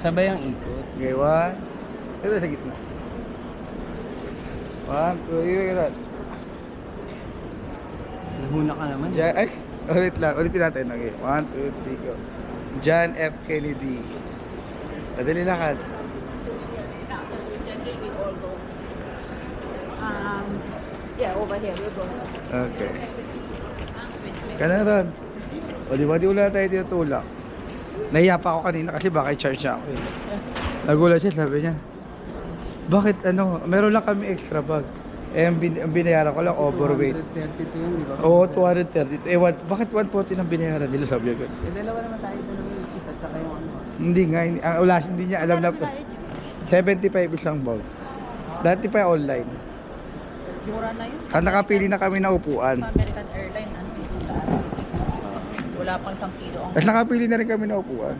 Sabay ang ikot. Okay, 1. Ito sa gitna. 1, 2, ikot. Nahuna ka naman. John, ay, ulit lang. Ulitin natin. Okay, 1, 2, 3, go. John F. Kennedy. Madali lakad. Yeah, over here. We'll go. Okay. Kanan ron. O di ba, di wala tayo tinutulak. Nahiya pa ako kanina kasi baka i-charge siya ako eh. Nagulat siya, sabi niya. Bakit ano, meron lang kami extra bag. Eh, ang binayaran ko lang overweight. 232 yun, di ba? Oo, 230. Eh, bakit 140 nang binayaran nila, sabi niya. Eh, dalawa naman tayo doon ng isip at saka yung ano. Hindi nga, hindi niya alam na 75 isang bag. Dati pa online. Mura na yun. At nakapili na kami na upuan. Sa American Airlines, ano, wala pang 1 kilo ang Tapos nakapili na rin kami na upuan.